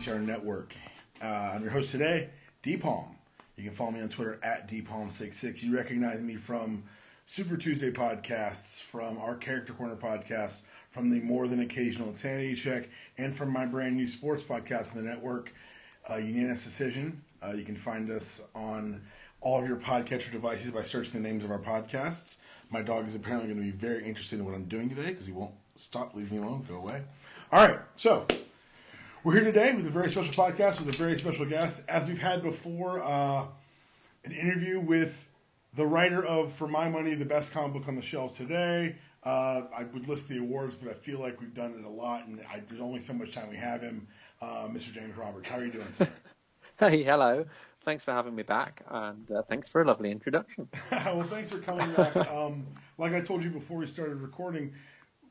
MTMTE Network. I'm your host today, Dpalm. You can follow me on Twitter at Dpalm66. You recognize me from Super Tuesday podcasts, from our Character Corner podcast, from the More Than Occasional Insanity Check, and from my brand new sports podcast on the network, Unanimous Decision. You can find us on all of your podcatcher devices by searching the names of our podcasts. My dog is apparently going to be very interested in what I'm doing today because he won't stop leaving me alone. Go away. All right, so we're here today with a very special podcast with a very special guest. As we've had before, an interview with the writer of, for my money, the best comic book on the shelves today. I would list the awards, but I feel like we've done it a lot, and there's only so much time we have him. Mr. James Roberts, how are you doing today? Hey, hello. Thanks for having me back, and thanks for a lovely introduction. Well, thanks for coming back. Like I told you before we started recording,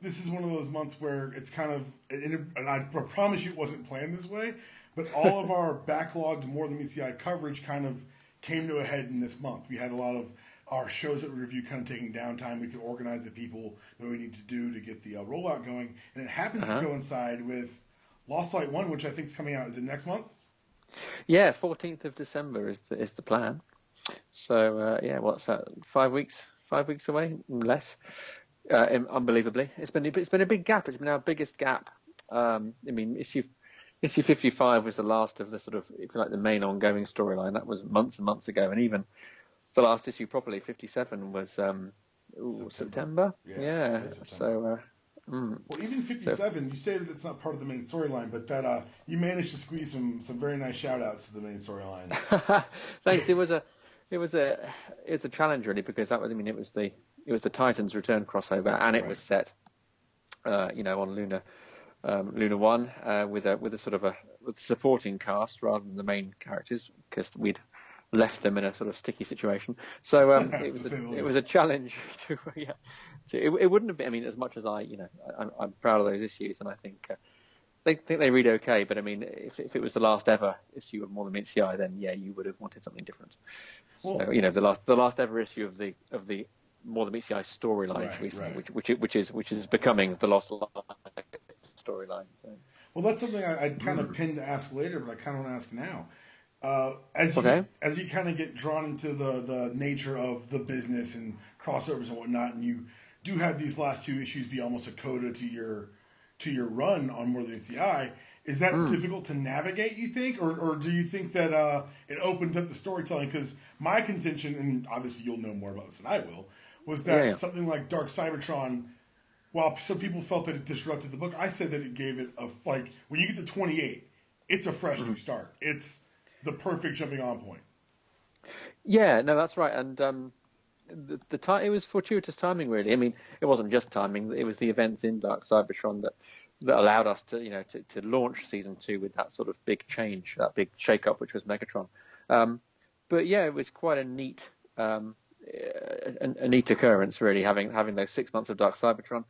this is one of those months where it's kind of, and I promise you it wasn't planned this way, but all of our backlogged More Than Meets the Eye coverage kind of came to a head in this month. We had a lot of our shows that we reviewed kind of taking downtime. We could organize the people that we need to do to get the rollout going, and it happens to coincide with Lost Light 1, which I think is coming out. Is it next month? Yeah, 14th of December is the plan. So what's that? 5 weeks? 5 weeks away, less. Unbelievably, it's been a big gap. It's been our biggest gap. Issue 55 was the last of the sort of, if you like, the main ongoing storyline. That was months and months ago, and even the last issue, properly 57, was September. Yeah. September. So. Well, even 57, you say that it's not part of the main storyline, but that you managed to squeeze some very nice shout outs to the main storyline. Thanks. It was a challenge really, because that was, it was the Titans Return crossover, and it was set on Luna 1 with a sort of with a supporting cast rather than the main characters, because we'd left them in a sort of sticky situation. So it was a challenge to it wouldn't have been, as much as I'm proud of those issues, and I think they read okay, but if it was the last ever issue of More Than Meets the Eye, then you would have wanted something different. Well, so the last ever issue of the More Than Meets the Eye storyline, which is becoming the Lost Light storyline. So. Well, that's something I'd kind of pinned to ask later, but I kind of want to ask now. As you kind of get drawn into the nature of the business and crossovers and whatnot, and you do have these last two issues be almost a coda to your run on More Than Meets the Eye, is that difficult to navigate, you think, or do you think that it opens up the storytelling? Because my contention, and obviously you'll know more about this than I will, was that something like Dark Cybertron, while some people felt that it disrupted the book, I said that it gave it when you get to 28, it's a fresh new start. It's the perfect jumping on point. Yeah, no, that's right. And it was fortuitous timing, really. It wasn't just timing. It was the events in Dark Cybertron that allowed us to launch season 2 with that sort of big change, that big shake-up, which was Megatron. But yeah, it was quite a neat occurrence, really, having those 6 months of Dark Cybertron.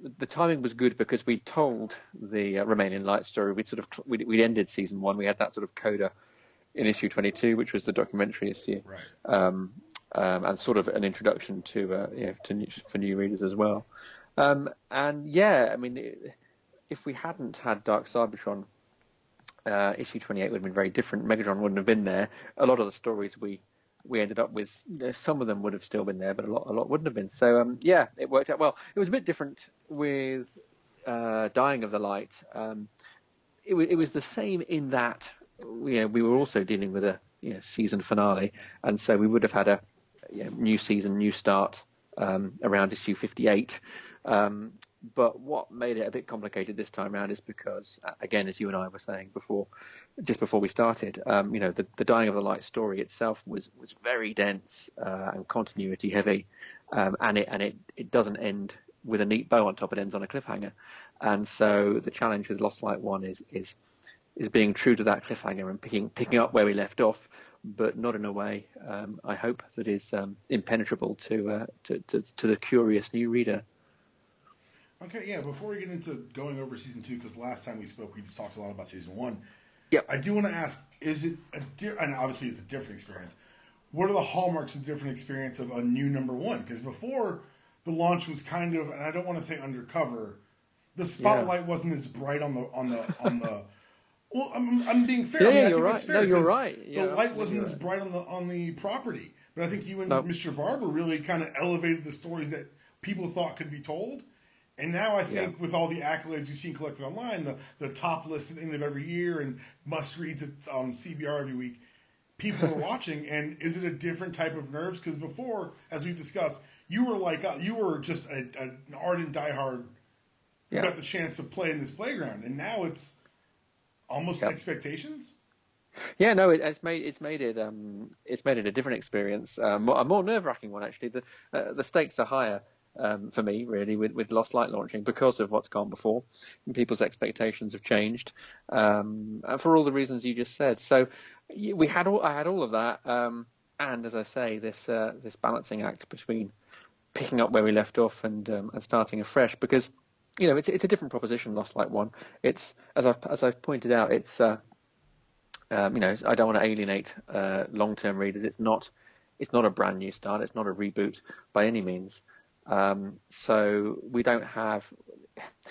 The timing was good because we told the Remain in Light story. We'd ended season 1. We had that sort of coda in issue 22, which was the documentary issue, right. And sort of an introduction for new readers as well. If we hadn't had Dark Cybertron, issue 28 would have been very different. Megatron wouldn't have been there. A lot of the stories we ended up with, some of them would have still been there, but a lot wouldn't have been. So it worked out well. It was a bit different with Dying of the Light. It was the same in that we were also dealing with a season finale, and so we would have had a new season, new start around issue 58. But what made it a bit complicated this time around is because, again, as you and I were saying just before we started, the Dying of the Light story itself was very dense and continuity heavy, and it doesn't end with a neat bow on top. It ends on a cliffhanger, and so the challenge with Lost Light 1 is being true to that cliffhanger and picking up where we left off, but not in a way I hope that is impenetrable to the curious new reader. Okay, yeah, before we get into going over season 2, because last time we spoke, we just talked a lot about season 1. Yep. I do want to ask, is it and obviously it's a different experience. What are the hallmarks of the different experience of a new number 1? Because before, the launch was kind of, and I don't want to say undercover, the spotlight wasn't as bright on the. Well, I'm being fair. Yeah, I mean, I you're think right. that's fair. No, you're 'Cause right. the light wasn't right. as bright on the property, but I think you and No. Mr. Barber really kind of elevated the stories that people thought could be told. And now I think with all the accolades you've seen collected online, the top list at the end of every year and must reads on CBR every week, people are watching. And is it a different type of nerves? Because before, as we've discussed, you were just an ardent diehard who got the chance to play in this playground, and now it's almost expectations. Yeah, no, it's made it a different experience, a more nerve-wracking one actually. The stakes are higher for me really with Lost Light launching because of what's gone before. And people's expectations have changed for all the reasons you just said. So I had all of that, and as I say, this balancing act between picking up where we left off and starting afresh, because it's a different proposition. Lost Light 1. It's as I've pointed out, it's I don't want to alienate long-term readers. It's not a brand new start. It's not a reboot by any means. So we don't have,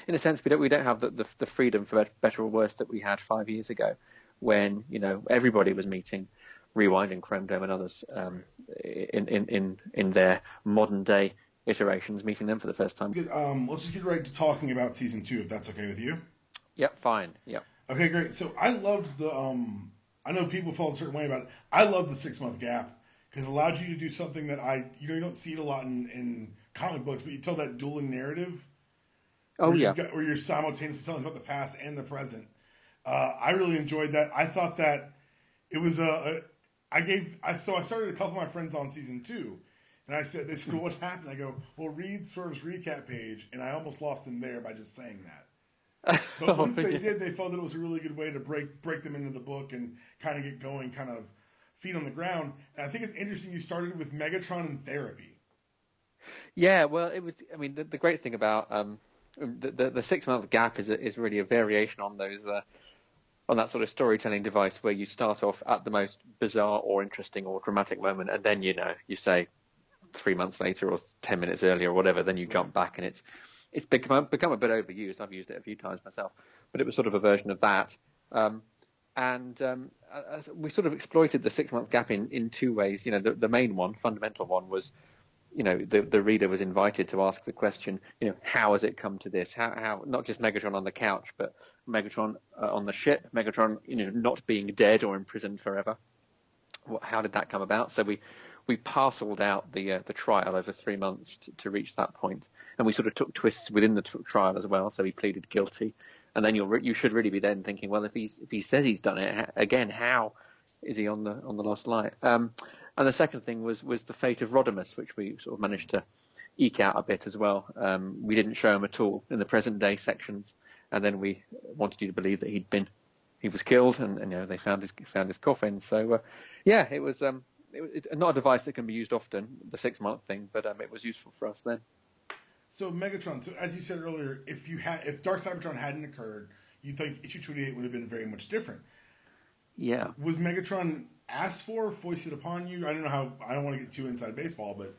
in a sense, we don't have the freedom, for better or worse, that we had 5 years ago, when everybody was meeting Rewind and Chrome Dome and others in their modern day iterations, meeting them for the first time. Let's just get right to talking about season 2, if that's okay with you. Yep, fine. Yep. Okay, great. So I loved the. I know people felt a certain way about it. I love the 6-month gap because it allowed you to do something that you don't see it a lot in comic books, but you tell that dueling narrative. Oh yeah. Where you're simultaneously telling about the past and the present. I really enjoyed that. I thought that it was I started a couple of my friends on season 2, and they said, well, what's happened? I go, well, read Swerve's recap page, and I almost lost them there by just saying that. But once they did, they felt that it was a really good way to break them into the book and kind of get going, kind of feet on the ground. And I think it's interesting you started with Megatron and therapy. Yeah, well, it was. I mean, the great thing about the 6-month gap is really a variation on those on that sort of storytelling device where you start off at the most bizarre or interesting or dramatic moment, and then you say 3 months later or 10 minutes earlier or whatever, then you jump back, and it's become a bit overused. I've used it a few times myself, but it was sort of a version of that. We sort of exploited the 6-month gap in two ways. The main one, fundamental one, was the reader was invited to ask the question, how has it come to this? How not just Megatron on the couch, but Megatron on the ship, Megatron, not being dead or imprisoned forever. How did that come about? So we parceled out the trial over 3 months to reach that point, and we sort of took twists within the trial as well. So he pleaded guilty, and then you should really be then thinking, well, if he says he's done it again, how is he on the Lost Light? And the second thing was the fate of Rodimus, which we sort of managed to eke out a bit as well. We didn't show him at all in the present day sections, and then we wanted you to believe that he was killed, and they found his coffin. So it was not a device that can be used often, the 6-month thing, but it was useful for us then. So Megatron. So as you said earlier, if Dark Cybertron hadn't occurred, you think issue 28 would have been very much different. Yeah. Was Megatron asked for, foisted upon you? I don't know how. I don't want to get too inside baseball, but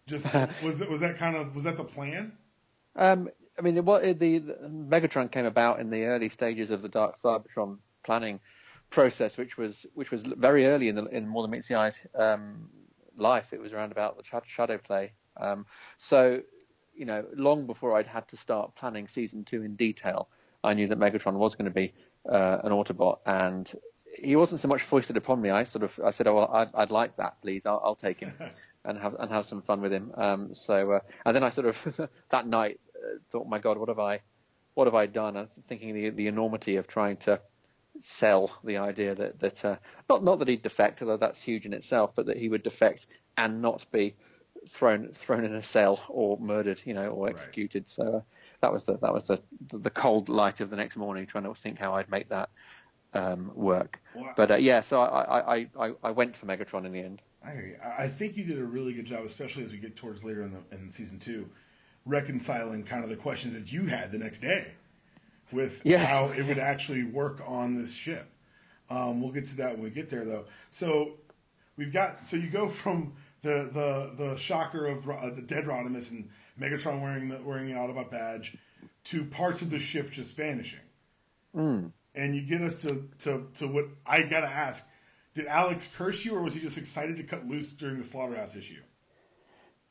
just was that the plan? I mean, the Megatron came about in the early stages of the Dark Cybertron planning process, which was very early in More Than Meets the Eye's life. It was around about the Shadow Play. So long before I'd had to start planning season 2 in detail, I knew that Megatron was going to be an Autobot, and he wasn't so much foisted upon me. I said, oh, well, I'd like that, please. I'll take him and have some fun with him. And then I sort of that night thought, my God, what have I done? And thinking the enormity of trying to sell the idea that not that he'd defect, although that's huge in itself, but that he would defect and not be thrown in a cell or murdered, or executed. Right. So that was the cold light of the next morning, trying to think how I'd make that work. Well, but so I went for Megatron in the end. I think you did a really good job, especially as we get towards later in season 2, reconciling kind of the questions that you had the next day with how it would actually work on this ship. We'll get to that when we get there, though. So you go from the shocker of the dead Rodimus and Megatron wearing the Autobot badge to parts of the ship just vanishing. Mm. And you get us to what I gotta ask: did Alex curse you, or was he just excited to cut loose during the slaughterhouse issue?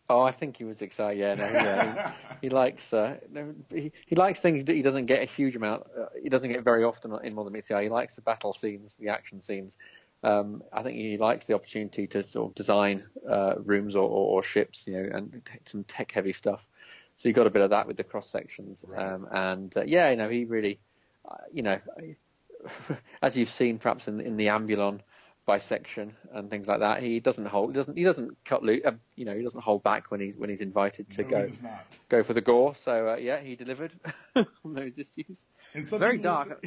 Oh, I think he was excited. Yeah, no, yeah. He likes he likes things that he doesn't get a huge amount. He doesn't get very often in Modern MTMTE. He likes the battle scenes, the action scenes. I think he likes the opportunity to sort of design rooms or ships, and some tech-heavy stuff. So you got a bit of that with the cross sections, right. He really, as you've seen perhaps in the Ambulon bisection and things like that, he doesn't cut loose, he doesn't hold back when he's invited to go for the gore. So he delivered on those issues. And very dark.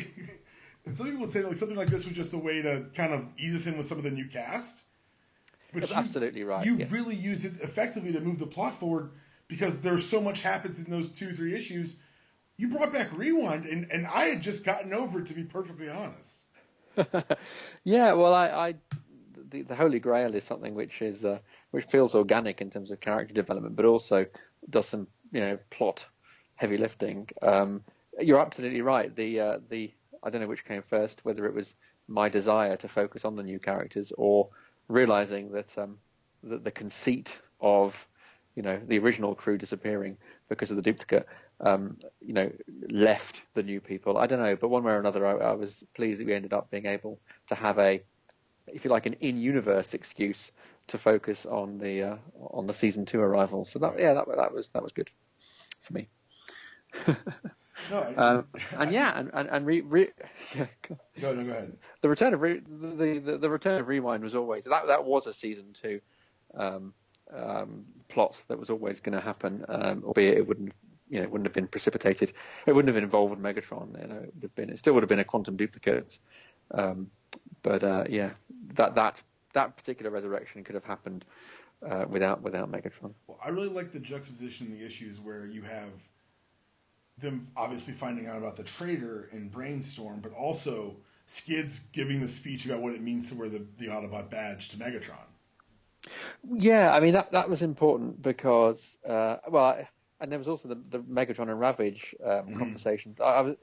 And some people would say like something like this was just a way to kind of ease us in with some of the new cast. But that's absolutely right. You really use it effectively to move the plot forward because there's so much happens in those 2-3 issues. You brought back Rewind, and I had just gotten over it, to be perfectly honest. Yeah, well, the Holy Grail is something which feels organic in terms of character development, but also does some plot heavy lifting. You're absolutely right. The I don't know which came first, whether it was my desire to focus on the new characters or realizing that the conceit of the original crew disappearing because of the duplicate left the new people. I don't know, but one way or another, I was pleased that we ended up being able to have an in-universe excuse to focus on the season 2 arrival. So that was good for me. No, Go ahead. The return of the return of Rewind was always that was a season 2 plot that was always going to happen, albeit it wouldn't have been precipitated. It wouldn't have involved Megatron. It still would have been a quantum duplicate. But that particular resurrection could have happened without Megatron. Well, I really like the juxtaposition in the issues where you have them obviously finding out about the traitor in Brainstorm, but also Skids giving the speech about what it means to wear the Autobot badge to Megatron. Yeah, I mean that was important because and there was also the Megatron and Ravage conversations. I was,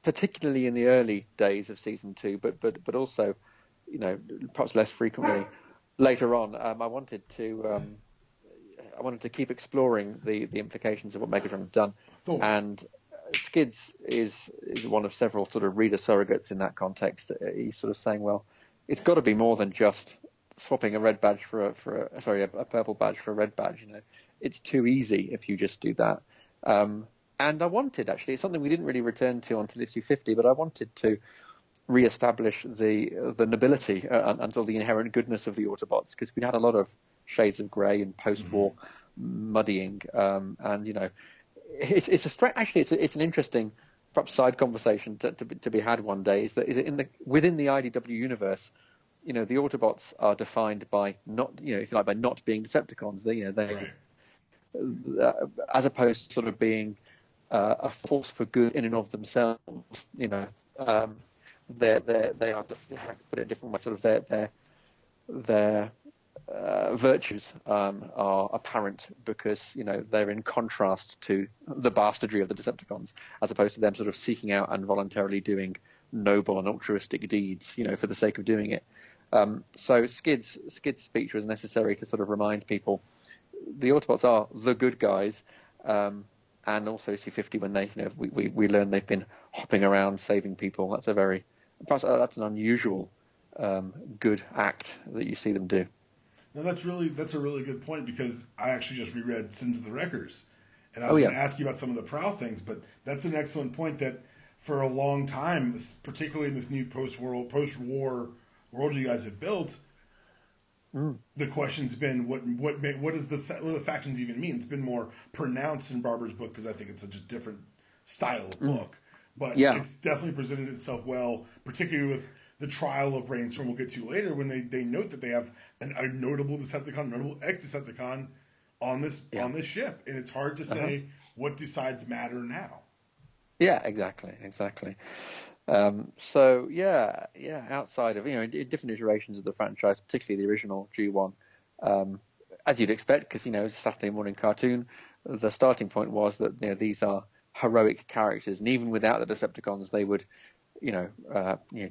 particularly in the early days of season 2, but also perhaps less frequently later on. I wanted to keep exploring the implications of what Megatron had done, and Skids is one of several sort of reader surrogates in that context. He's sort of saying, well, it's got to be more than just swapping a red badge for a purple badge for a red badge. It's too easy if you just do that. And I wanted, actually, it's something we didn't really return to until issue 50, but I wanted to re-establish the nobility until the inherent goodness of the Autobots, because we had a lot of shades of grey and post-war muddying, and it's an interesting perhaps side conversation to be had one day. Is that within the IDW universe, the Autobots are defined by not being Decepticons. They as opposed to sort of being a force for good in and of themselves. They are, to put it a different way, sort of their virtues are apparent because they're in contrast to the bastardry of the Decepticons, as opposed to them sort of seeking out and voluntarily doing noble and altruistic deeds, for the sake of doing it. So Skid's speech was necessary to sort of remind people the Autobots are the good guys, and also issue 50 when they we learn they've been hopping around saving people. That's an unusual good act that you see them do. No, that's a really good point, because I actually just reread Sins of the Wreckers, and I was going to ask you about some of the Prowl things, but that's an excellent point that for a long time, particularly in this new post-war world you guys have built, the question's been what do the factions even mean? It's been more pronounced in Barber's book because I think it's such a different style of book, but it's definitely presented itself well, particularly with the trial of Brainstorm we'll get to later, when they note that they have a notable Decepticon, notable ex-Decepticon on this ship, and it's hard to say what do sides matter now. Yeah, exactly. Outside of in different iterations of the franchise, particularly the original G1, as you'd expect, because it's a Saturday morning cartoon, the starting point was that these are heroic characters, and even without the Decepticons, they would,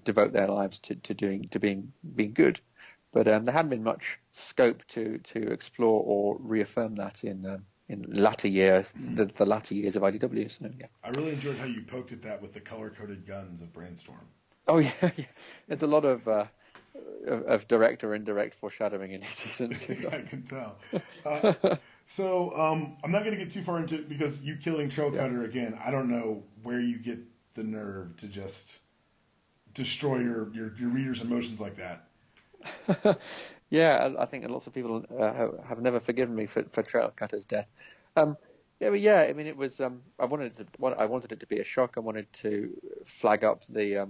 devote their lives to being good. But there hadn't been much scope to explore or reaffirm that in latter years, the latter years of IDW. So yeah, I really enjoyed how you poked at that with the color-coded guns of Brainstorm. Oh yeah, yeah. There's a lot of direct or indirect foreshadowing in these seasons. Yeah, I can tell. So I'm not going to get too far into it because you killing Trailcutter again. I don't know where you get the nerve to just destroy your readers' emotions like that. Yeah, I think lots of people have never forgiven me for Trailcutter's death. Yeah, I mean, it was. I wanted it to be a shock. I wanted to flag up the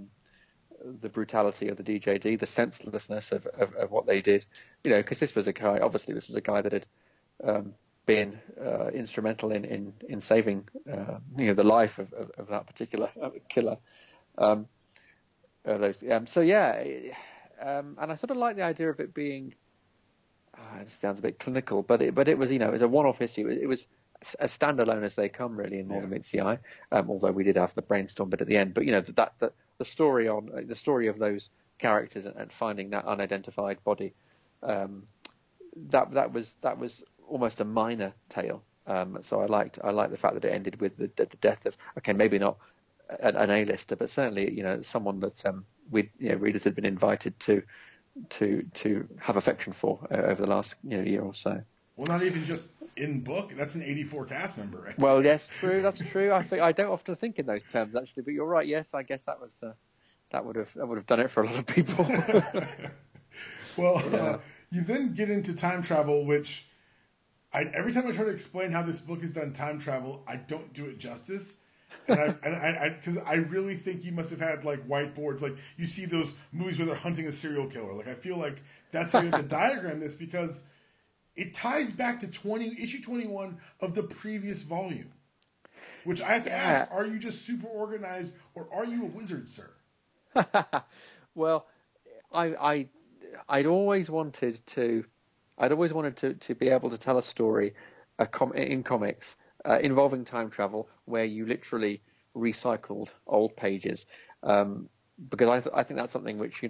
brutality of the DJD, the senselessness of what they did. Because this was a guy that had been instrumental in saving the life of that particular killer. So yeah. And I sort of like the idea of it being. It sounds a bit clinical, but it was it was a one-off issue. It was as standalone as they come really in More Than Meets the Eye. Although we did have the brainstorm bit at the end, but the story of those characters and finding that unidentified body, that was almost a minor tale. So I liked the fact that it ended with the death of maybe not an A-lister, but certainly someone that readers had been invited to have affection for over the last year or so. Well, not even just in book. That's an 84 cast member, right? Well, yes, true. That's true. I don't often think in those terms actually, but you're right. Yes, I guess that would have done it for a lot of people. Well, you then get into time travel, which every time I try to explain how this book has done time travel, I don't do it justice. Because I really think you must have had like whiteboards, like you see those movies where they're hunting a serial killer. Like I feel like that's how you have to diagram this because it ties back to issue 21 of the previous volume. Which I have to ask: are you just super organized, or are you a wizard, sir? Well, I'd always wanted to be able to tell a story in comics. Involving time travel, where you literally recycled old pages, because I think that's something which you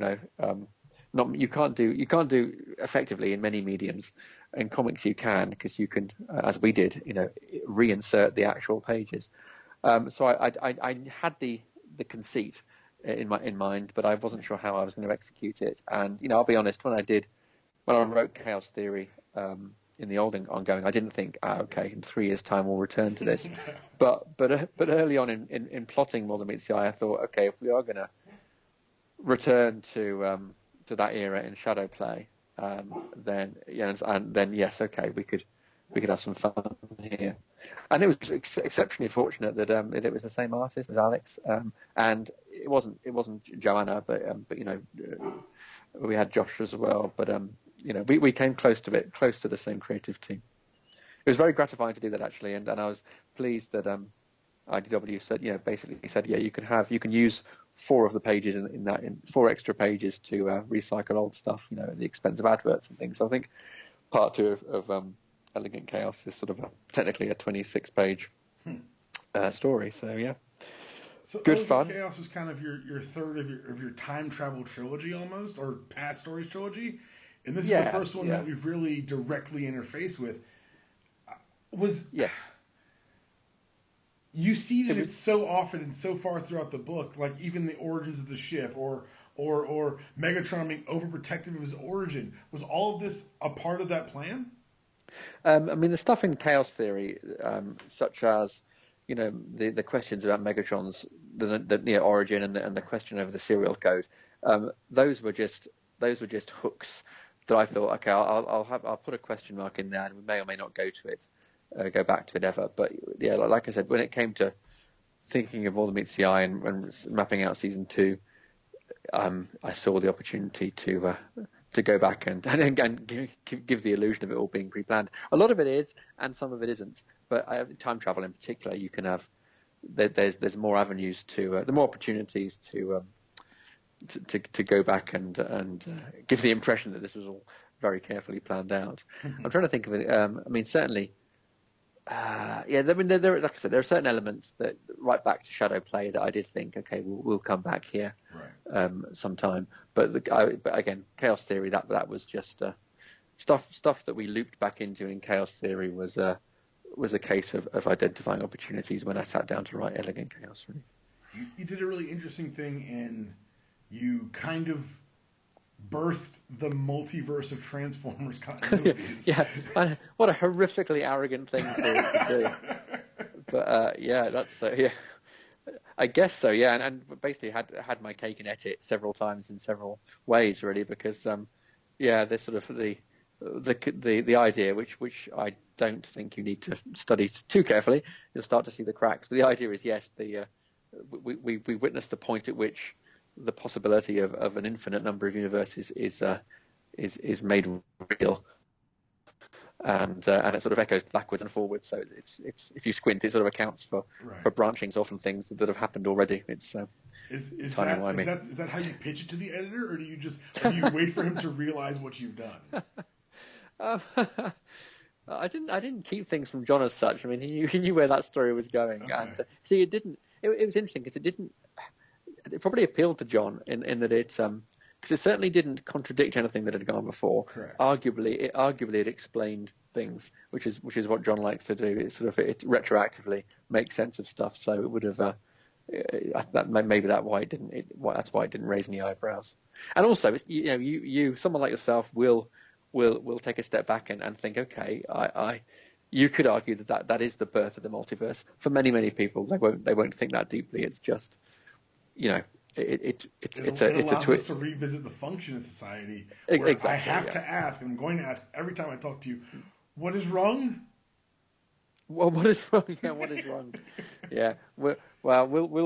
can't do effectively in many mediums. In comics you can, because you can, as we did, reinsert the actual pages. So I had the conceit in mind, but I wasn't sure how I was going to execute it. And I'll be honest, when I wrote Chaos Theory. In the old ongoing, I didn't think, in 3 years' time we'll return to this. but early on in plotting More Than Meets the Eye, I thought, if we are going to return to that era in shadow play, then yes, we could have some fun here. And it was exceptionally fortunate that it was the same artist as Alex, and it wasn't Joanna, but we had Josh as well, but. We came close to the same creative team. It was very gratifying to do that actually, and I was pleased that IDW said, you can use 4 of the pages in 4 extra pages to recycle old stuff, at the expense of adverts and things. So I think part 2 of Elegant Chaos is sort of technically a 26-page story. So yeah. So good Elegant fun. Chaos is kind of your third of your time travel trilogy almost, or past stories trilogy. And this is the first one that we've really directly interfaced with. You see that it's so often and so far throughout the book, like even the origins of the ship or Megatron being overprotective of his origin. Was all of this a part of that plan? I mean, the stuff in Chaos Theory, such as the questions about Megatron's the origin and the question over the serial code, those were just hooks. That I thought, I'll put a question mark in there, and we may or may not go back to it ever. But yeah, like I said, when it came to thinking of More Than Meets the Eye and mapping out season 2, I saw the opportunity to go back and give the illusion of it all being pre-planned. A lot of it is, and some of it isn't. But time travel in particular, you can have there's more avenues the more opportunities to go back and give the impression that this was all very carefully planned out. I'm trying to think of it. I mean, certainly Yeah, I mean, like I said, there are certain elements that right back to Shadow Play that I did think, okay, we'll come back here sometime. But but again, Chaos Theory, that was just stuff that we looped back into in Chaos Theory was a case of identifying opportunities when I sat down to write Elegant Chaos. Really. You did a really interesting thing in you kind of birthed the multiverse of Transformers continuities. Yeah, what a horrifically arrogant thing to do. But yeah, that's yeah. I guess so, yeah, and basically had my cake and ate it several times in several ways, really, because yeah, there's sort of the idea, which I don't think you need to study too carefully. You'll start to see the cracks. But the idea is, yes, we witnessed the point at which the possibility of an infinite number of universes is made real, and it sort of echoes backwards and forwards. So it's if you squint, it sort of accounts for branchings off from things that have happened already. It's is that how you pitch it to the editor, or do you wait for him to realize what you've done? I didn't keep things from John as such. I mean, he knew where that story was going, and see, it didn't. It was interesting because it probably appealed to John in that because it certainly didn't contradict anything that had gone before. Correct. Arguably, it explained things, which is what John likes to do. It retroactively makes sense of stuff. So it would have. Maybe that's why it didn't raise any eyebrows. And also, you someone like yourself will take a step back and think, okay, you could argue that is the birth of the multiverse. For many people, they won't think that deeply. It's just, it's a twist. Us to revisit the function of society. Exactly. I have to ask, and I'm going to ask every time I talk to you, what is wrong? Well, what is wrong? Yeah, what is wrong? Yeah. Will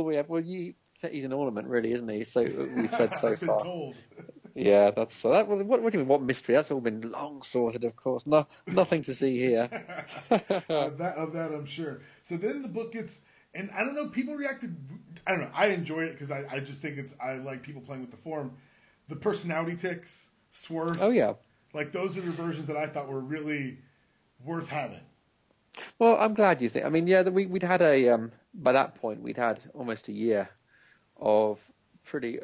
we have? Well, he's an ornament, really, isn't he? So we've said so I've been far. Told. Yeah, that's so. What do you mean? What mystery? That's all been long sorted, of course. Nothing to see here. of that, I'm sure. So then the book gets, and I don't know. People reacted. I don't know. I enjoy it because I just think I like people playing with the form. The personality ticks, Swerve. Oh yeah. Like those are the versions that I thought were really worth having. Well, I'm glad you think. I mean, yeah, we'd had by that point we'd had almost a year of pretty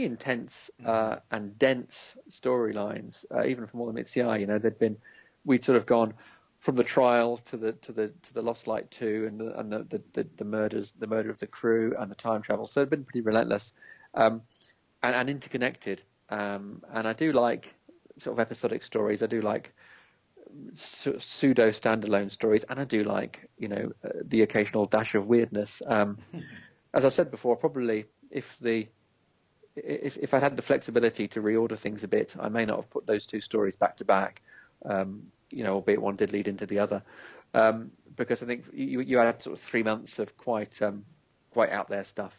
intense and dense storylines, even from all the MTMTE. We'd sort of gone from the trial to the Lost Light 2 and the murder of the crew and the time travel. So it'd been pretty relentless and interconnected. And I do like sort of episodic stories. I do like pseudo standalone stories, and I do like the occasional dash of weirdness. As I've said before, probably if I'd had the flexibility to reorder things a bit, I may not have put those two stories back to back, albeit one did lead into the other, because I think you had sort of 3 months of quite out there stuff,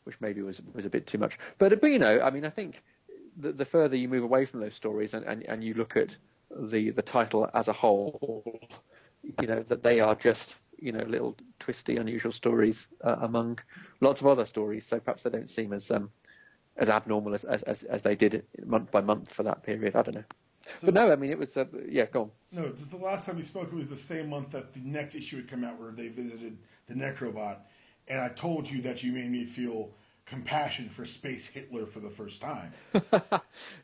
which maybe was a bit too much. But I mean, I think the further you move away from those stories and you look at the title as a whole, that they are just little twisty, unusual stories among lots of other stories. So perhaps they don't seem as abnormal as they did month by month for that period. I don't know. So, but no, I mean it was go on. No, just the last time we spoke, it was the same month that the next issue would come out where they visited the Necrobot, and I told you that you made me feel compassion for Space Hitler for the first time.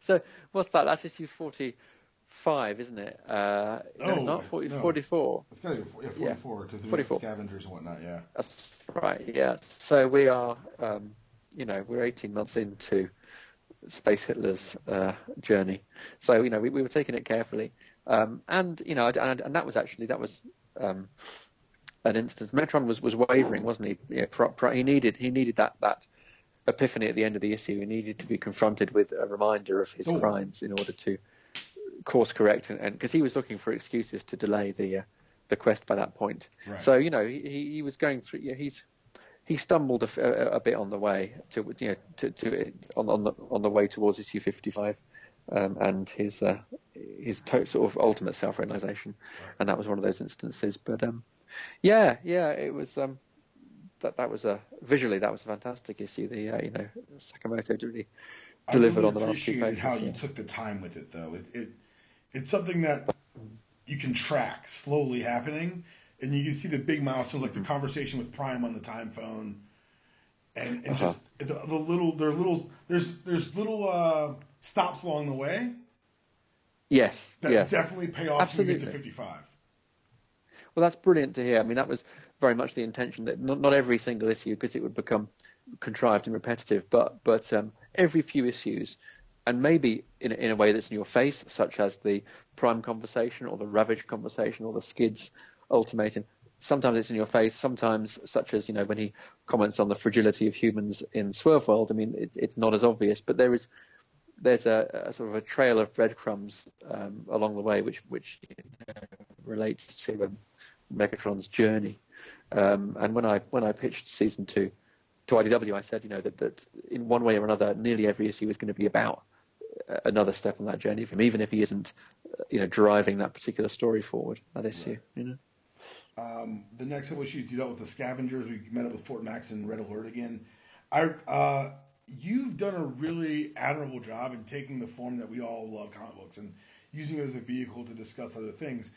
So what's that? That's issue 45, isn't it? It's not 44. It's got to be 44 because the scavengers and whatnot. Yeah, that's right. Yeah, so we are, we're 18 months into Space Hitler's journey. So we were taking it carefully, and that was an instance. Megatron was wavering, wasn't he? He needed that epiphany at the end of the issue. He needed to be confronted with a reminder of his crimes in order to course correct, and because he was looking for excuses to delay the quest by that point. Right. So he was going through. He stumbled a bit on the way on the way towards issue 55, and his sort of ultimate self-realization, and that was one of those instances. But it was that was visually that was a fantastic issue. Sakamoto really delivered on the last two pages. How you took the time with it, though. It's something that you can track slowly happening. and you can see the big milestones, like the conversation with Prime on the time phone, and just the little there's little stops along the way. Yes, that definitely pay off when we get to 55. Well, that's brilliant to hear. I mean, that was very much the intention, that not every single issue, because it would become contrived and repetitive, but every few issues, and maybe in a way that's in your face, such as the Prime conversation or the Ravage conversation or the Skids ultimatum. Sometimes it's in your face, sometimes, such as, when he comments on the fragility of humans in Swerve World. I mean, it's not as obvious, but there's a sort of a trail of breadcrumbs along the way, which relates to Megatron's journey. And when I pitched season 2 to IDW, I said, that in one way or another, nearly every issue is going to be about another step on that journey for him, even if he isn't, driving that particular story forward. That issue, The next couple issues dealt with the scavengers. We met up with Fort Max and Red Alert again. You've done a really admirable job in taking the form that we all love, comic books, and using it as a vehicle to discuss other things.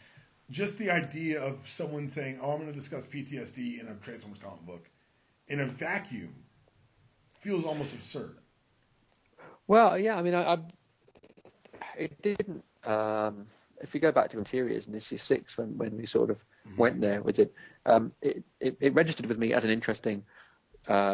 Just the idea of someone saying, "Oh, I'm going to discuss PTSD in a Transformers comic book," in a vacuum, feels almost absurd. Well, yeah, I mean, it didn't. If you go back to Interiors in issue 6, when we sort of went there with it, it registered with me as an interesting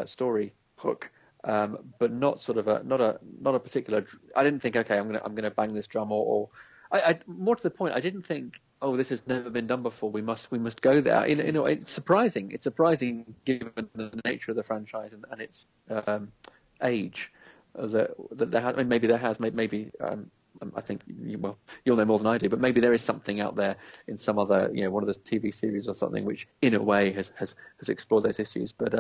story hook, but not sort of not a particular. I didn't think, okay, I'm gonna bang this drum, or I more to the point, I didn't think, oh, this has never been done before. We must go there. It's surprising. It's surprising given the nature of the franchise and its age. That there has, maybe there has, maybe I think you'll know more than I do, but maybe there is something out there in some other, one of the TV series or something, which in a way has explored those issues. But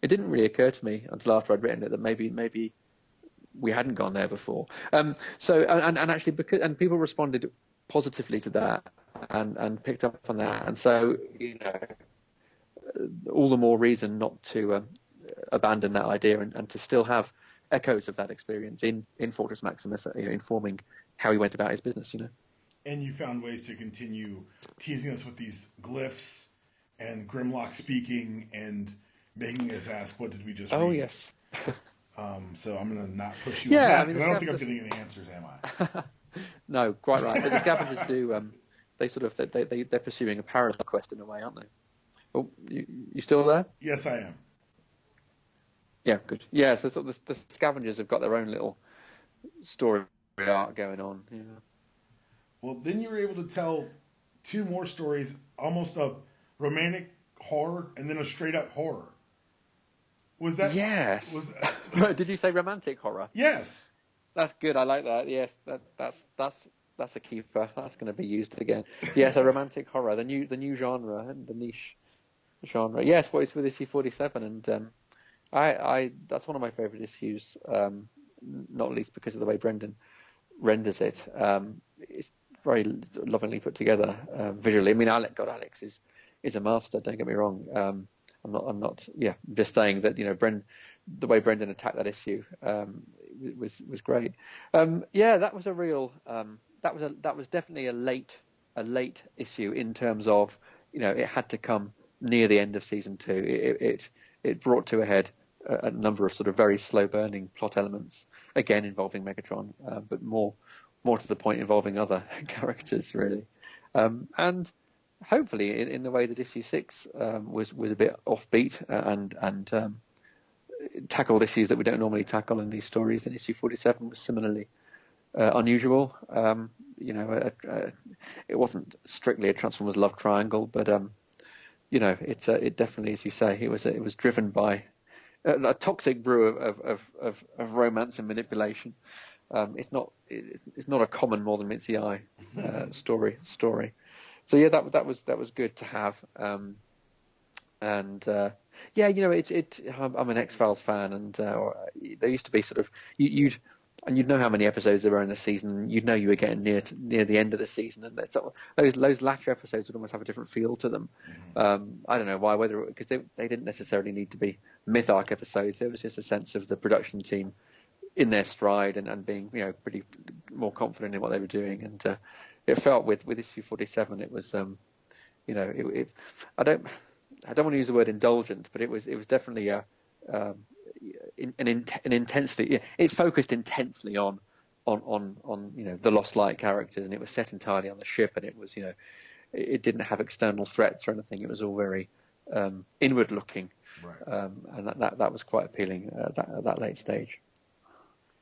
it didn't really occur to me until after I'd written it that maybe we hadn't gone there before. So actually, because people responded positively to that and picked up on that, and so all the more reason not to abandon that idea and to still have echoes of that experience in Fortress Maximus, informing how he went about his business. And you found ways to continue teasing us with these glyphs and Grimlock speaking and making us ask, what did we just read? Oh, yes. So I'm going to not push you on that, because I don't think I'm getting any answers, am I? No, quite right. But the scavengers do, they're pursuing a parallel quest in a way, aren't they? Oh, you still there? Yes, I am. Yeah, good. Yeah, so the scavengers have got their own little story arc going on. Yeah. Well, then you were able to tell 2 more stories, almost a romantic horror and then a straight up horror. Was that? Yes. Did you say romantic horror? Yes. That's good. I like that. Yes, that's a keeper. That's going to be used again. Yes, a romantic horror, the new genre and the niche genre. Yes, what is with issue 47, and I that's one of my favourite issues, not least because of the way Brendan renders it. It's very lovingly put together visually. I mean, Alex is a master. Don't get me wrong. I'm not. Yeah, just saying that the way Brendan attacked that issue was great. Yeah, that was a real. That was definitely a late issue in terms of it had to come near the end of season 2. It brought to a head a number of sort of very slow burning plot elements, again involving Megatron, but more to the point involving other characters really, and hopefully in the way that issue 6 was a bit offbeat and tackled issues that we don't normally tackle in these stories. And issue 47 was similarly unusual. It wasn't strictly a Transformers love triangle, but it definitely, as you say, it was driven by a toxic brew of romance and manipulation. It's not a common more than meets the eye story. So yeah, that was good to have. I'm an X-Files fan, and there used to be sort of you'd know how many episodes there were in the season. You'd know you were getting near the end of the season, and those latter episodes would almost have a different feel to them. I don't know why, whether because they didn't necessarily need to be myth arc episodes. There was just a sense of the production team in their stride and being pretty more confident in what they were doing, and it felt with issue 47 it I don't want to use the word indulgent, but it was definitely an intensely. It focused intensely on the Lost Light characters, and it was set entirely on the ship, and it was it didn't have external threats or anything. It was all very inward looking, right. And that was quite appealing at that late stage.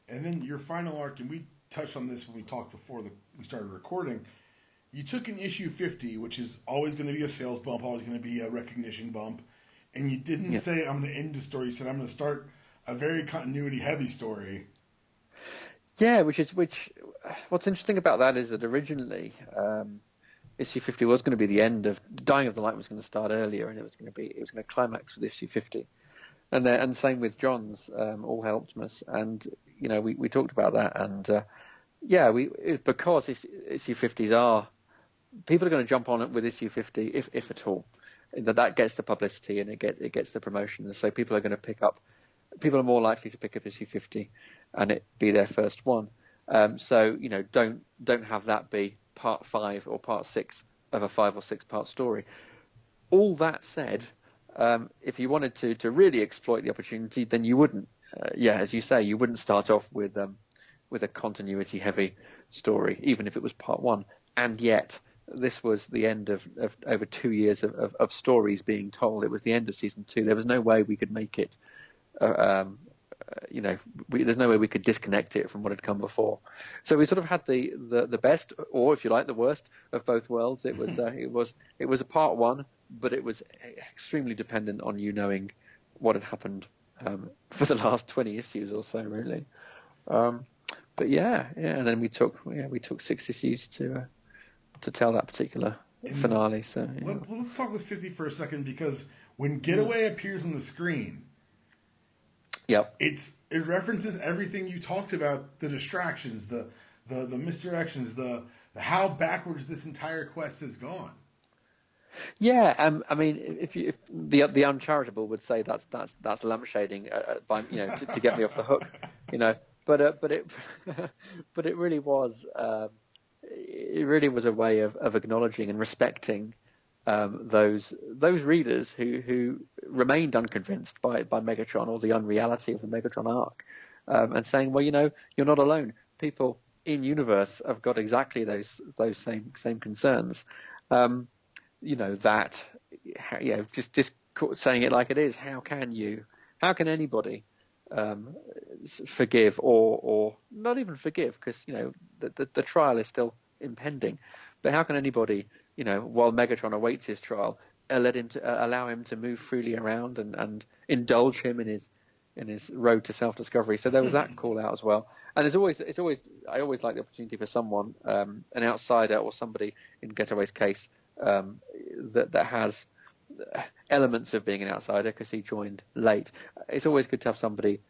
And then your final arc, and we touched on this when we talked before we started recording. You took an issue 50, which is always going to be a sales bump, always going to be a recognition bump, and you didn't say, I'm going to end the story. You said, I'm going to start a very continuity-heavy story. Yeah, which what's interesting about that is that originally issue 50 was going to be the end of Dying of the Light was going to start earlier, and it was going to climax with issue 50, and same with John's All Hell Optimus, and we talked about that, and because issue 50s are, people are going to jump on it with issue 50 if at all. That gets the publicity and it gets the promotion, and so people are more likely to pick up issue 50 and it be their first one. So don't have that be part 5 or part 6 of a 5 or 6 part story. All that said, if you wanted to really exploit the opportunity, then you wouldn't. As you say, you wouldn't start off with a continuity heavy story, even if it was part 1. And yet, this was the end of over 2 years of stories being told. It was the end of season 2. There was no way we could make it. There's no way we could disconnect it from what had come before. So we sort of had the best, or if you like, the worst of both worlds. It was a part 1, but it was extremely dependent on you knowing what had happened for the last 20 issues or so, really. But and then we took 6 issues to tell that particular finale. So let's talk with 50 for a second, because when Getaway appears on the screen, it references everything you talked about: the distractions, the misdirections, the how backwards this entire quest has gone. Yeah, I mean, if the uncharitable would say that's lampshading to get me off the hook, but it really was a way of acknowledging and respecting those readers who remained unconvinced by Megatron or the unreality of the Megatron arc, and saying, well, you're not alone. People in universe have got exactly those same concerns. Just saying it like it is. How can anybody forgive or not even forgive, because the trial is still impending, but how can anybody, while Megatron awaits his trial, allow him to move freely around and indulge him in his road to self-discovery? So there was that call out as well. And I always like the opportunity for someone, an outsider or somebody in Getaway's case, that has elements of being an outsider because he joined late. It's always good to have somebody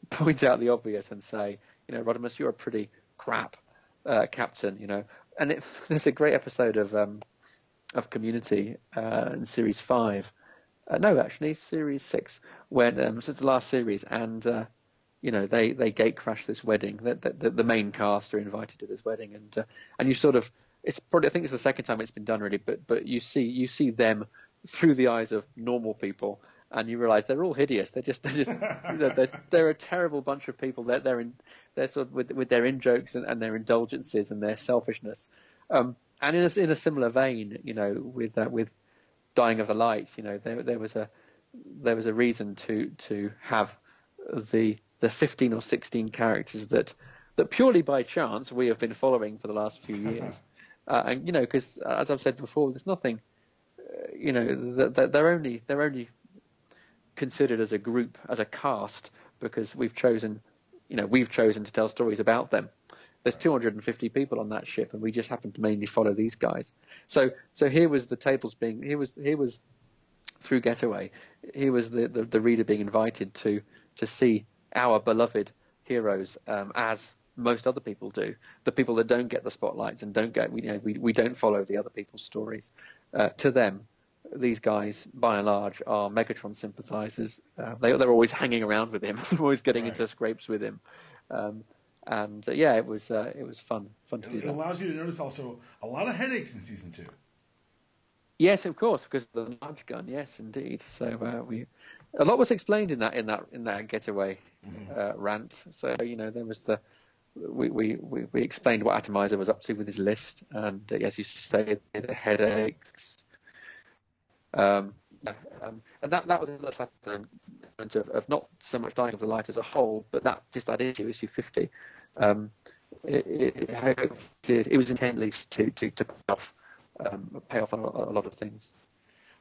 point out the obvious and say, Rodimus, you're a pretty crap captain, And there's a great episode of Community in series 5. Series 6, when it's the last series, and they gate crash this wedding. The main cast are invited to this wedding, and you sort of, it's probably, I think it's the second time it's been done, really, but you see them through the eyes of normal people, and you realise they're all hideous. They're just they're a terrible bunch of people. They're sort of with their in jokes and their indulgences and their selfishness. And in a similar vein, with Dying of the Light, there was a reason to have the 15 or 16 characters that purely by chance we have been following for the last few years. And because as I've said before, there's nothing, they're only considered as a group, as a cast, because we've chosen to tell stories about them. There's 250 people on that ship, and we just happen to mainly follow these guys. So here was the tables being, here was through Getaway, here was the reader being invited to see our beloved heroes as most other people do. The people that don't get the spotlights and don't get, we don't follow the other people's stories. To them, these guys, by and large, are Megatron sympathizers. They're always hanging around with him, always getting into scrapes with him. It was fun to do that. It allows you to notice also a lot of headaches in season 2. Yes, of course, because of the large gun. Yes, indeed. So a lot was explained in that getaway rant. So there was we explained what Atomizer was up to with his list, and as you say, the headaches. Yeah, and that was another factor of not so much dying of the light as a whole, but that issue 50. It was intended to pay off on a lot of things.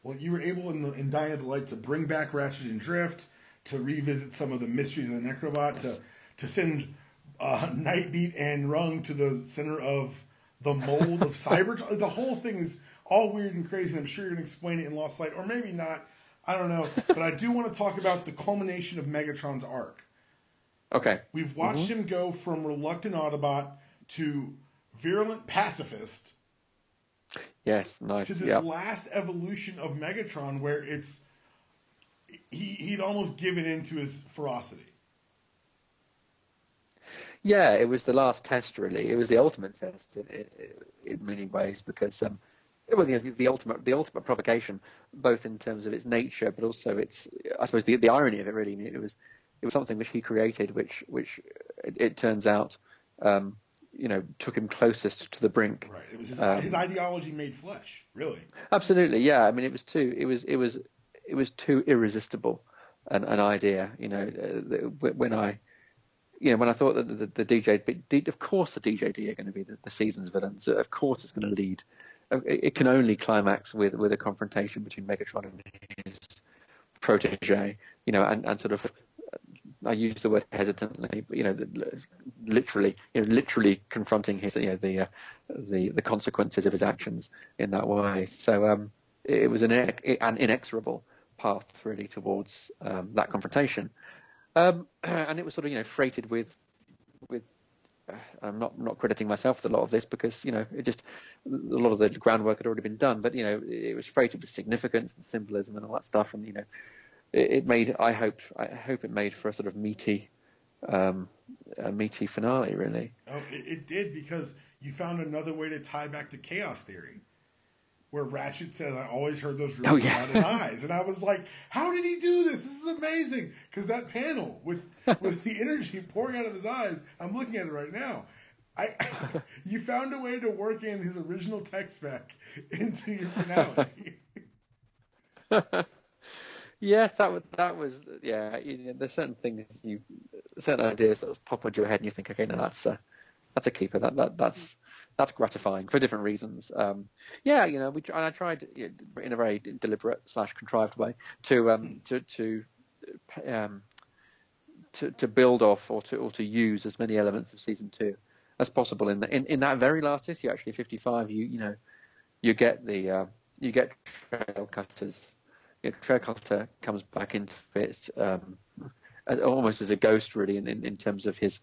Well, you were able in Dying of the Light to bring back Ratchet and Drift, to revisit some of the mysteries of the Necrobot, to send Nightbeat and Rung to the center of the mold of Cybertron. The whole thing is all weird and crazy. I'm sure you're going to explain it in Lost Light, or maybe not. I don't know. But I do want to talk about the culmination of Megatron's arc. Okay. We've watched him go from reluctant Autobot to virulent pacifist. Yes, nice. To this last evolution of Megatron where he'd almost given in to his ferocity. Yeah, it was the last test, really. It was the ultimate test in many ways, because it was the ultimate provocation, both in terms of its nature, but also I suppose the irony of it. Really, it was something which he created, which it turns out, took him closest to the brink. Right. It was his ideology made flesh. Really. Absolutely. Yeah. I mean, it was too irresistible an idea. When I thought that the DJ, of course, the DJD are going to be the season's villains. Of course, it's going to lead. It can only climax with a confrontation between Megatron and his protege. And sort of. I use the word hesitantly, but literally confronting his, the consequences of his actions in that way. So it was an inexorable path really towards that confrontation, and it was sort of freighted with. I'm not crediting myself with a lot of this, because it just a lot of the groundwork had already been done, but it was freighted with significance and symbolism and all that stuff, and it made. I hope it made for a sort of meaty finale, really. Oh, it did, because you found another way to tie back to Chaos Theory, where Ratchet says, "I always heard those rumors about his eyes," and I was like, "How did he do this? This is amazing!" Because that panel with the energy pouring out of his eyes, I'm looking at it right now. You found a way to work in his original tech spec into your finale. Yes, that was yeah. There's certain things certain ideas that pop into your head, and you think, okay, no, that's a keeper. That's gratifying for different reasons. I tried in a very deliberate / contrived way to build off or to use as many elements of season 2 as possible in that very last issue. Actually, 55. You get Trail Cutters. Trail Cutter comes back into it almost as a ghost, really, in terms of his.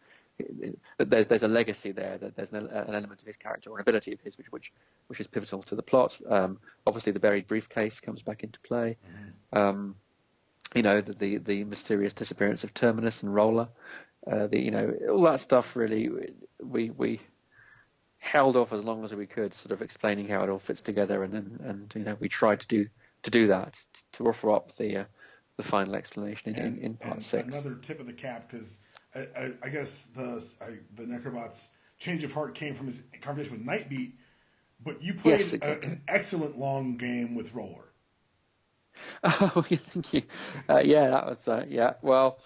There's a legacy there. There's an element of his character or an ability of his which is pivotal to the plot. Obviously, the buried briefcase comes back into play. The mysterious disappearance of Terminus and Roller. All that stuff. Really, we held off as long as we could, sort of explaining how it all fits together, and we tried to do that, to offer up the final explanation in part 6. Another tip of the cap, because I guess the Necrobot's change of heart came from his conversation with Nightbeat, but you played an excellent long game with Roller. Oh, thank you. That was Well,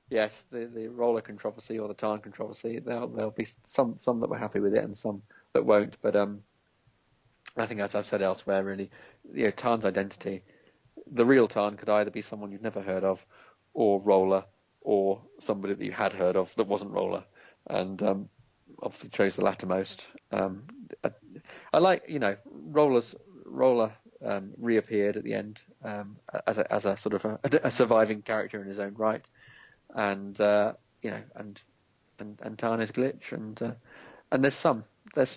yes, the Roller controversy or the Tarn controversy. There'll be some that were happy with it and some that won't. But I think, as I've said elsewhere, really, Tarn's identity, the real Tarn could either be someone you've never heard of, or Roller, or somebody that you had heard of that wasn't Roller, and obviously chose the latter most. I like, Roller reappeared at the end as a sort of a surviving character in his own right, and Tarn is Glitch, and there's some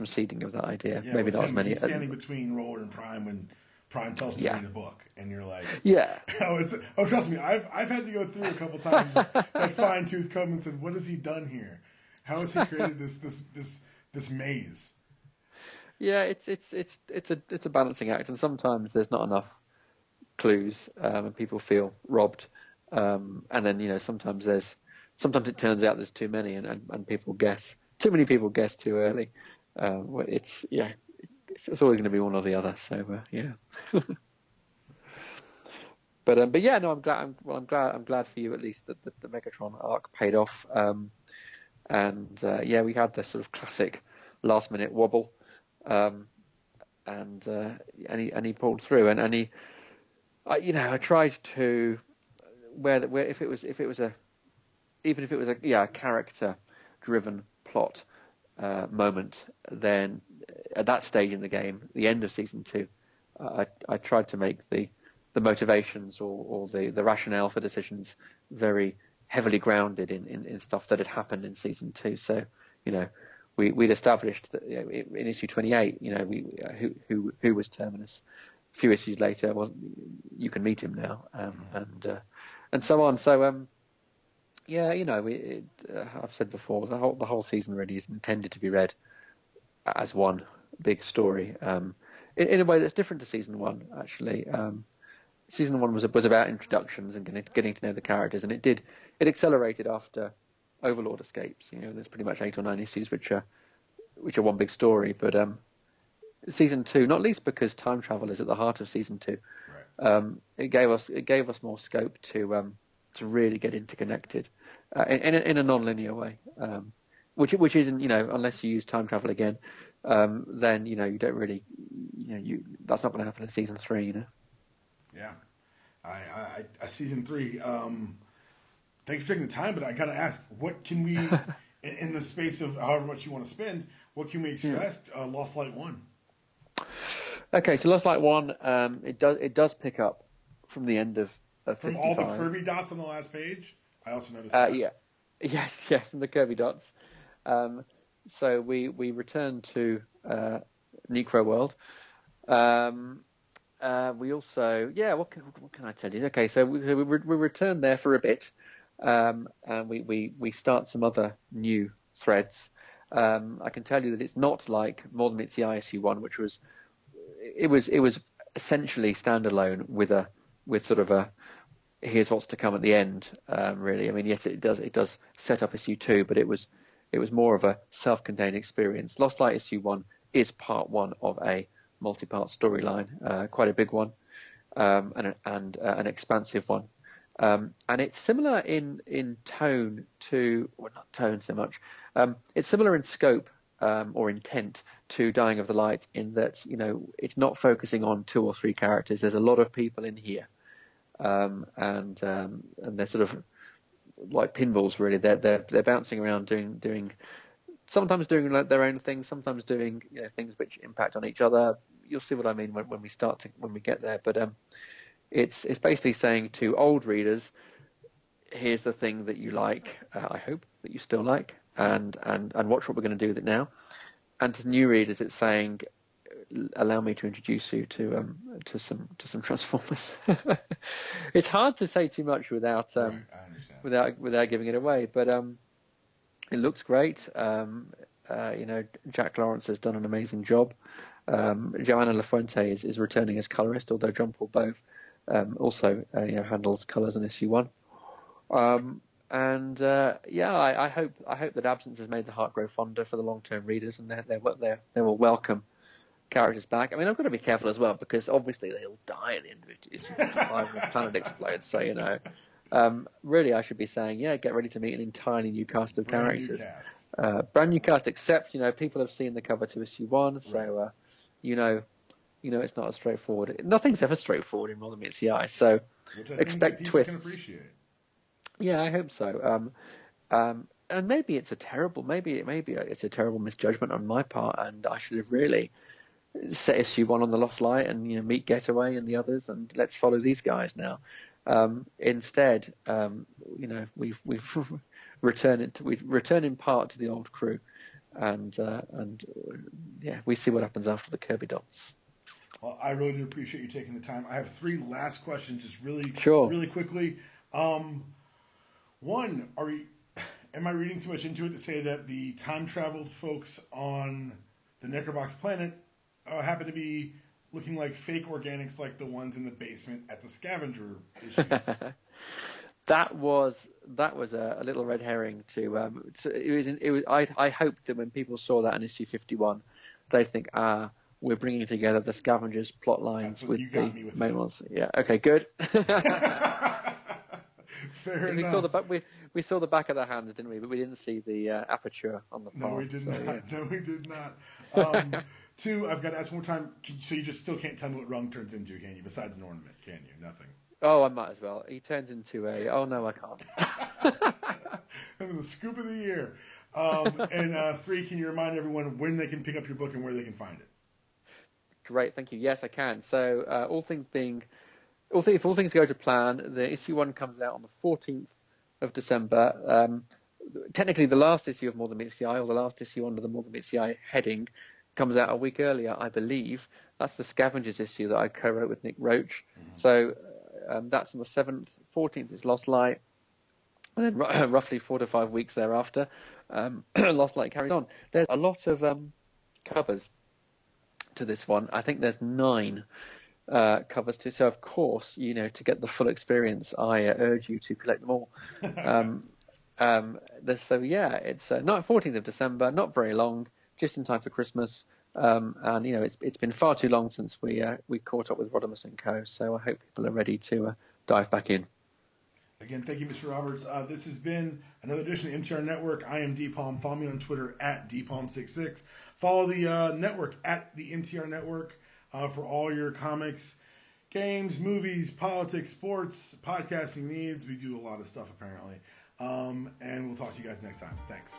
seeding of that idea. Yeah, maybe not as many. He's standing between Roller and Prime when Prime tells me to read the book, and you're like, trust me, I've had to go through a couple times that fine tooth comb and said, what has he done here? How has he created this maze? Yeah, it's a balancing act, and sometimes there's not enough clues, and people feel robbed. And then sometimes it turns out there's too many, and people guess too many people guess too early. It's always going to be one or the other. So yeah. But yeah, no, I'm glad for you at least that the Megatron arc paid off. And yeah, we had the sort of classic last minute wobble, and he pulled through, and I tried to where if it was a character driven plot moment, then at that stage in the game, the end of season 2, I tried to make the motivations or the rationale for decisions very heavily grounded in stuff that had happened in season 2. So we'd established that in issue 28, who was Terminus. A few issues later, you can meet him now, and so on. So yeah, I've said before, the whole season really is intended to be read as one big story, in a way that's different to season 1. Actually, season 1 was about introductions and getting to know the characters, and it accelerated after Overlord escapes. There's pretty much 8 or 9 issues which are one big story, but season 2, not least because time travel is at the heart of season 2. Right. It gave us more scope to really get interconnected in a non-linear way, which isn't, unless you use time travel again, then you don't really, that's not going to happen in season 3. Yeah, I season 3. Thanks for taking the time, but I gotta ask, what can we, in the space of however much you want to spend, what can we expect? Lost Light 1. Okay, so Lost Light 1, it does pick up from the end of 55. From all the Kirby dots on the last page. I also noticed that. Yeah, from the Kirby dots. So we return to Necro World. We also, what can I tell you? Okay, so we return there for a bit, and we start some other new threads. I can tell you that it's not like Modern Meets the issue 1, which was essentially standalone with sort of a here's what's to come at the end. Really, I mean, yes, it does set up issue 2, but it was more of a self-contained experience. Lost Light issue 1 is part 1 of a multi-part storyline, quite a big one, and an expansive one. And it's similar in tone to, well, not tone so much. It's similar in scope or intent to Dying of the Light, in that it's not focusing on 2 or 3 characters. There's a lot of people in here, and they're sort of like pinballs, really. They're bouncing around doing sometimes doing like their own things, sometimes doing things which impact on each other. You'll see what I mean when we get there. But it's basically saying to old readers, here's the thing that you like. I hope that you still like, and watch what we're going to do with it now. And to new readers, it's saying, allow me to introduce you to some Transformers. It's hard to say too much without giving it away, but it looks great. Jack Lawrence has done an amazing job. Joanna Lafuente is returning as colorist, although John Paul Bove also handles colors in issue 1. I hope that absence has made the heart grow fonder for the long-term readers, and they will welcome characters back. I mean, I've got to be careful as well, because obviously they'll die at the end of issue 55 when the planet explodes. So really, I should be saying, get ready to meet an entirely new cast of characters. Brand new cast, except people have seen the cover to issue 1, so it's not as straightforward. Nothing's ever straightforward in Modern Meets the Eye, so expect twists. Can appreciate. Yeah, I hope so. And maybe it's a terrible misjudgment on my part, and I should have really set issue 1 on the Lost Light and meet Getaway and the others, and let's follow these guys now. Instead, we've return in part to the old crew, and we see what happens after the Kirby dots. Well, I really do appreciate you taking the time. I have 3 last questions, just really quickly. One, am I reading too much into it to say that the time traveled folks on the Necrobox planet happen to be looking like fake organics, like the ones in the basement at the scavenger issues. That was a little red herring I hoped that when people saw that in issue 51, they'd think, we're bringing together the scavengers plot lines with the main ones. Yeah. Okay. Good. Fair enough. We saw the back of the hands, didn't we? But we didn't see the aperture on the palm. No, we did not. Yeah. No, we did not. Two, I've got to ask one more time. So you just still can't tell me what Rung turns into, can you? Besides an ornament, can you? Nothing. Oh, I might as well. He turns into a. Oh no, I can't. That was the scoop of the year. And three, can you remind everyone when they can pick up your book and where they can find it? Great, thank you. Yes, I can. So, if all things go to plan, the issue 1 comes out on the 14th of December. Technically, the last issue of More Than Meets the Eye, or the last issue under the More Than Meets the Eye heading, comes out a week earlier, I believe. That's the Scavengers issue that I co-wrote with Nick Roach. Mm-hmm. So that's on the 7th. 14th is Lost Light. And then roughly 4 to 5 weeks thereafter, Lost Light carries on. There's a lot of covers to this one. I think there's 9 covers too. So, of course, to get the full experience, I urge you to collect them all. It's not 14th of December, not very long, just in time for Christmas. And it's been far too long since we caught up with Rodimus and Co. So I hope people are ready to dive back in. Again, thank you, Mr. Roberts. This has been another edition of MTR Network. I am Dpalm. Follow me on Twitter at Dpalm66. Follow the network at the MTR Network for all your comics, games, movies, politics, sports, podcasting needs. We do a lot of stuff, apparently. And we'll talk to you guys next time. Thanks.